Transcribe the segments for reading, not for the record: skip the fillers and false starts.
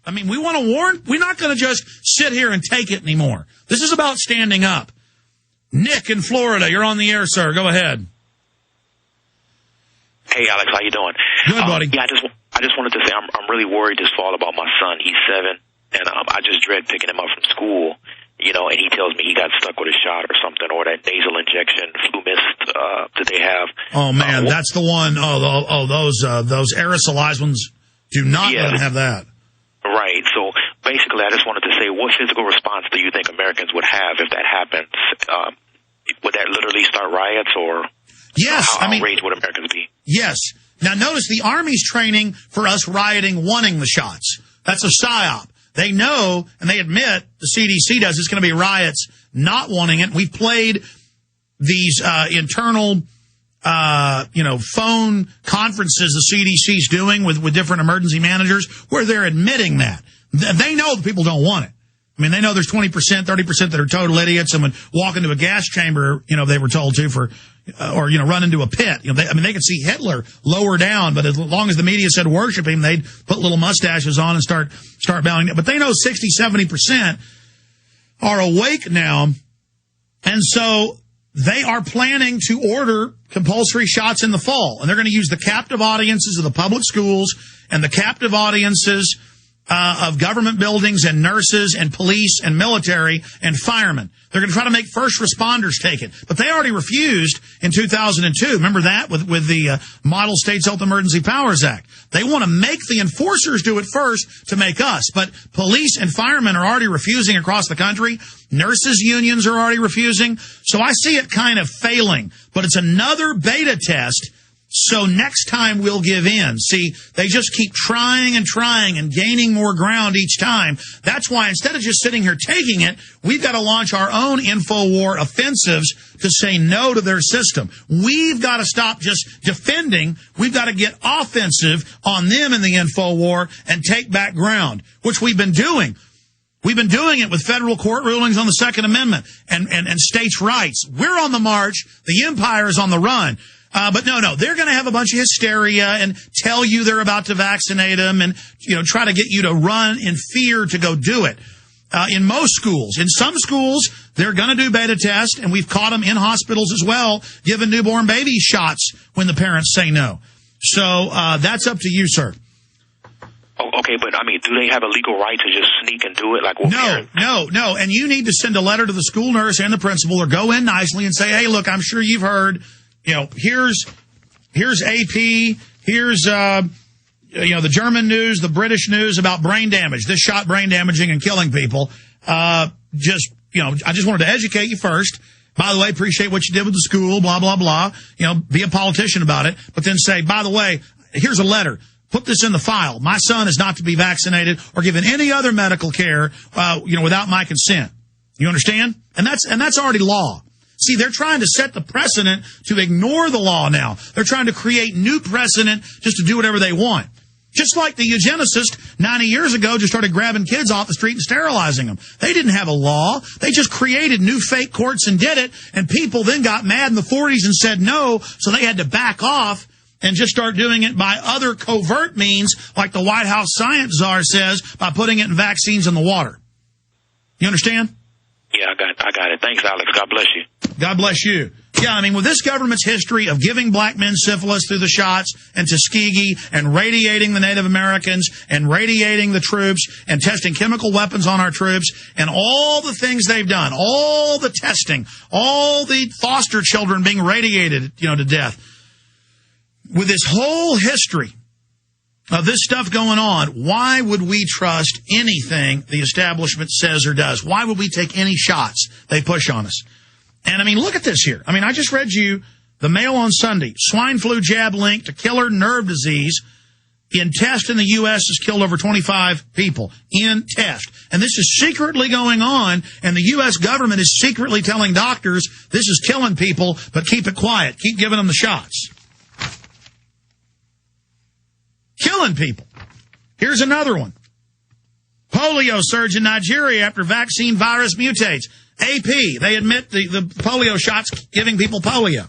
I mean, we want to warn. We're not going to just sit here and take it anymore. This is about standing up. Nick in Florida, you're on the air, sir. Go ahead. Hey, Alex, how you doing? Good, buddy. Yeah, I just wanted to say I'm really worried this fall about my son. He's 7, and I just dread picking him up from school. You know, and he tells me he got stuck with a shot or something, or that nasal injection, flu mist that they have. Oh man, that's the one. Those aerosolized ones. Do not let them have that. Right. So basically, I just wanted to say, what physical response do you think Americans would have if that happens? Would that literally start riots, or yes? How outraged would Americans be? Yes. Now notice the Army's training for us rioting, wanting the shots. That's a psyop. They know, and they admit, the CDC does, it's going to be riots, not wanting it. We've played these internal, phone conferences the CDC's doing with different emergency managers where they're admitting that. They know the people don't want it. I mean, they know there's 20%, 30% that are total idiots and would walk into a gas chamber, they were told to run into a pit. They could see Hitler lower down, but as long as the media said worship him, they'd put little mustaches on and start bowing down. But they know 60, 70% are awake now. And so they are planning to order compulsory shots in the fall. And they're going to use the captive audiences of the public schools and the captive audiences of government buildings and nurses and police and military and firemen. They're going to try to make first responders take it. But they already refused in 2002. Remember that with the Model States Health Emergency Powers Act. They want to make the enforcers do it first to make us. But police and firemen are already refusing across the country. Nurses unions are already refusing. So I see it kind of failing. But it's another beta test. So next time we'll give in. See, they just keep trying and gaining more ground each time. That's why instead of just sitting here taking it, we've got to launch our own InfoWar offensives to say no to their system. We've got to stop just defending. We've got to get offensive on them in the InfoWar and take back ground, which we've been doing. We've been doing it with federal court rulings on the Second Amendment and states' rights. We're on the march. The empire is on the run. But no, they're going to have a bunch of hysteria and tell you they're about to vaccinate them and, try to get you to run in fear to go do it. In most schools, in some schools, they're going to do beta tests, and we've caught them in hospitals as well, giving newborn babies shots when the parents say no. So, that's up to you, sir. Oh, okay, but do they have a legal right to just sneak and do it? No. And you need to send a letter to the school nurse and the principal or go in nicely and say, hey, look, I'm sure you've heard, here's AP, here's, the German news, the British news about brain damage. This shot brain damaging and killing people. I just wanted to educate you first. By the way, appreciate what you did with the school, blah, blah, blah. Be a politician about it. But then say, by the way, here's a letter. Put this in the file. My son is not to be vaccinated or given any other medical care, without my consent. You understand? And that's already law. See, they're trying to set the precedent to ignore the law now. They're trying to create new precedent just to do whatever they want. Just like the eugenicist 90 years ago just started grabbing kids off the street and sterilizing them. They didn't have a law. They just created new fake courts and did it. And people then got mad in the 40s and said no, so they had to back off and just start doing it by other covert means, like the White House science czar says, by putting it in vaccines in the water. You understand? Yeah, I got it. Thanks, Alex. God bless you. God bless you. Yeah, with this government's history of giving black men syphilis through the shots and Tuskegee and radiating the Native Americans and radiating the troops and testing chemical weapons on our troops and all the things they've done, all the testing, all the foster children being radiated, to death. With this whole history of this stuff going on, why would we trust anything the establishment says or does? Why would we take any shots they push on us? And, look at this here. I just read you the Mail on Sunday. Swine flu jab linked to killer nerve disease in test in the U.S. has killed over 25 people in test. And this is secretly going on, and the U.S. government is secretly telling doctors this is killing people, but keep it quiet. Keep giving them the shots. Killing people. Here's another one. Polio surge in Nigeria after vaccine virus mutates. AP, they admit the polio shots giving people polio.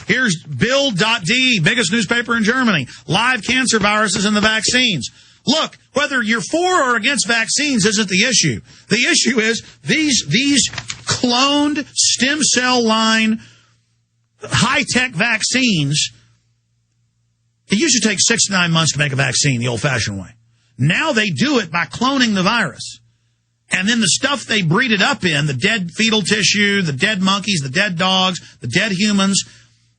Here's Bild.de, biggest newspaper in Germany. Live cancer viruses in the vaccines. Look, Whether you're for or against vaccines isn't the issue. The issue is these cloned stem cell line high-tech vaccines. It used to take 6 to 9 months to make a vaccine the old-fashioned way. Now they do it by cloning the virus. And then the stuff they breed it up in, the dead fetal tissue, the dead monkeys, the dead dogs, the dead humans,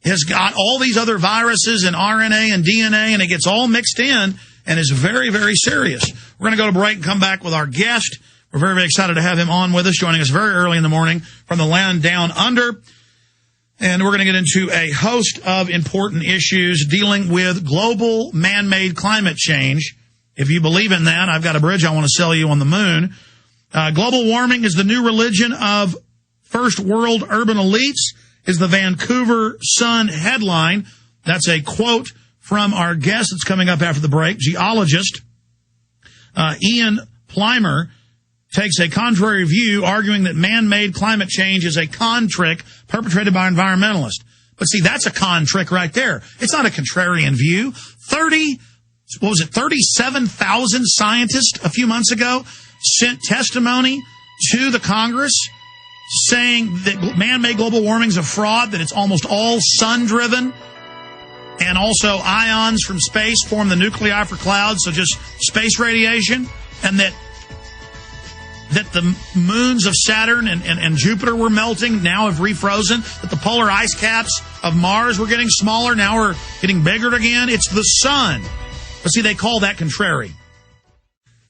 has got all these other viruses and RNA and DNA, and it gets all mixed in and is very, very serious. We're going to go to break and come back with our guest. We're very, very excited to have him on with us, joining us very early in the morning from the land down under. And we're going to get into a host of important issues dealing with global man-made climate change. If you believe in that, I've got a bridge I want to sell you on the moon. Global warming is the new religion of first world urban elites is the Vancouver Sun headline. That's a quote from our guest that's coming up after the break. Geologist Ian Plimer takes a contrary view, arguing that man-made climate change is a con trick perpetrated by environmentalists. But see, that's a con trick right there. It's not a contrarian view. 37,000 scientists a few months ago sent testimony to the Congress saying that man-made global warming is a fraud, that it's almost all sun-driven, and also ions from space form the nuclei for clouds, so just space radiation, and that the moons of Saturn and Jupiter were melting, now have refrozen, that the polar ice caps of Mars were getting smaller, now we're getting bigger again. It's the sun. But see, they call that contrary.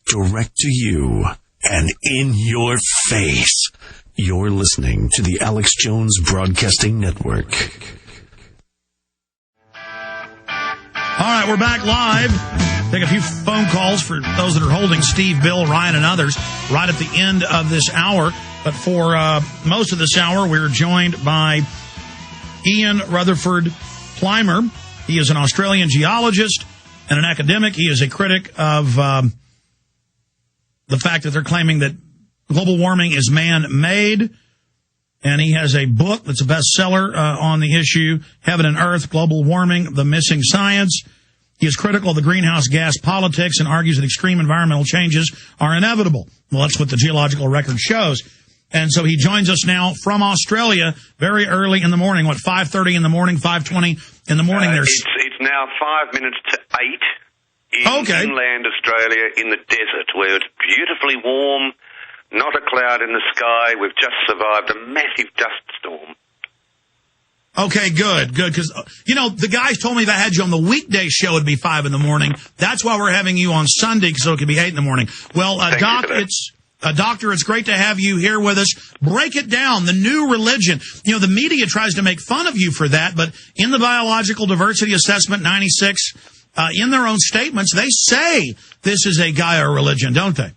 Direct to you and in your face. You're listening to the Alex Jones Broadcasting Network. All right, we're back live. Take a few phone calls for those that are holding Steve, Bill, Ryan, and others right at the end of this hour. But for most of this hour, we're joined by Ian Rutherford Plimer. He is an Australian geologist and an academic. He is a critic of the fact that they're claiming that global warming is man-made. And he has a book that's a bestseller on the issue, Heaven and Earth, Global Warming, The Missing Science. He is critical of the greenhouse gas politics and argues that extreme environmental changes are inevitable. Well, that's what the geological record shows. And so he joins us now from Australia very early in the morning. What, 5:30 in the morning, 5:20 in the morning? It's now 5 minutes to 8 in inland Australia in the desert, where it's beautifully warm, not a cloud in the sky. We've just survived a massive dust storm. Okay, good. Because, the guys told me if I had you on the weekday show, it'd be 5 in the morning. That's why we're having you on Sunday, so it could be 8 in the morning. Well, Doctor, it's great to have you here with us. Break it down, the new religion. The media tries to make fun of you for that, but in the Biological Diversity Assessment 96, in their own statements, they say this is a Gaia religion, don't they?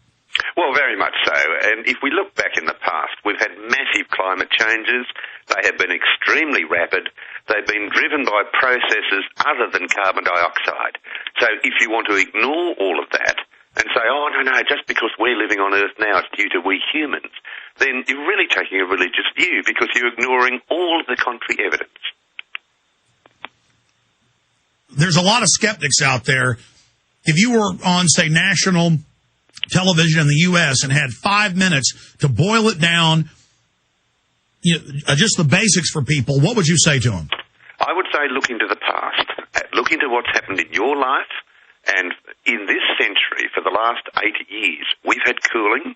Well, very much so. And if we look back in the past, we've had massive climate changes. They have been extremely rapid. They've been driven by processes other than carbon dioxide. So if you want to ignore all of that and say, oh, no, just because we're living on Earth now, it's due to we humans, then you're really taking a religious view because you're ignoring all of the contrary evidence. There's a lot of skeptics out there. If you were on, say, national television in the U.S. and had 5 minutes to boil it down, just the basics for people, what would you say to them? I would say look into the past. Look into what's happened in your life. And in this century, for the last 80 years, we've had cooling,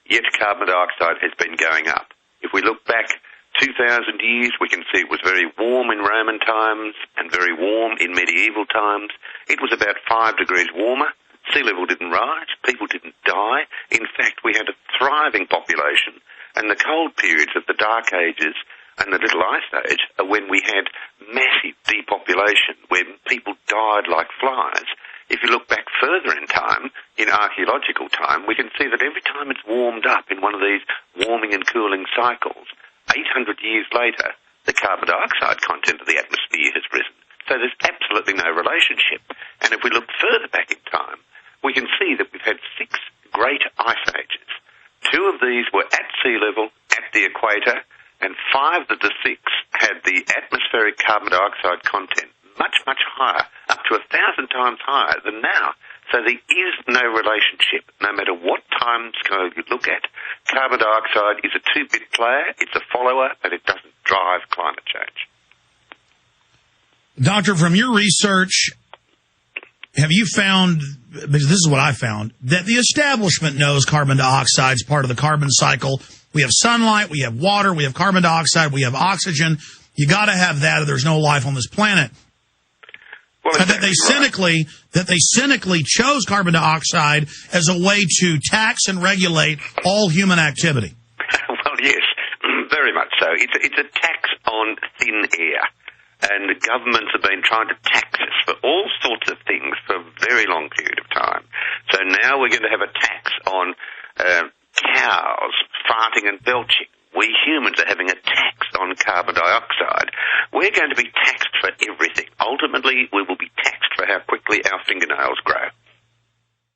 yet carbon dioxide has been going up. If we look back 2,000 years, we can see it was very warm in Roman times and very warm in medieval times. It was about 5 degrees warmer. Sea level didn't rise. People didn't die. In fact, we had a thriving population. And the cold periods of the Dark Ages and the Little Ice Age are when we had massive depopulation, where people died like flies. If you look back further in time, in archaeological time, we can see that every time it's warmed up in one of these warming and cooling cycles, 800 years later, the carbon dioxide content of the atmosphere has risen. So there's absolutely no relationship. And if we look further back in time, we can see that we've had 6 great ice ages. 2 of these were at sea level, at the equator, and 5 of the 6 had the atmospheric carbon dioxide content much, much higher, up to 1,000 times higher than now. So there is no relationship, no matter what time scale you look at. Carbon dioxide is a two-bit player, it's a follower, but it doesn't drive climate change. Doctor, from your research, have you found, because this is what I found, that the establishment knows carbon dioxide is part of the carbon cycle? We have sunlight, we have water, we have carbon dioxide, we have oxygen. You got to have that or there's no life on this planet. Well, exactly that they cynically chose carbon dioxide as a way to tax and regulate all human activity. Well, yes, very much so. It's a tax on thin air. And the governments have been trying to tax us for all sorts of things for a very long period of time. So now we're going to have a tax on cows farting and belching. We humans are having a tax on carbon dioxide. We're going to be taxed for everything. Ultimately, we will be taxed for how quickly our fingernails grow.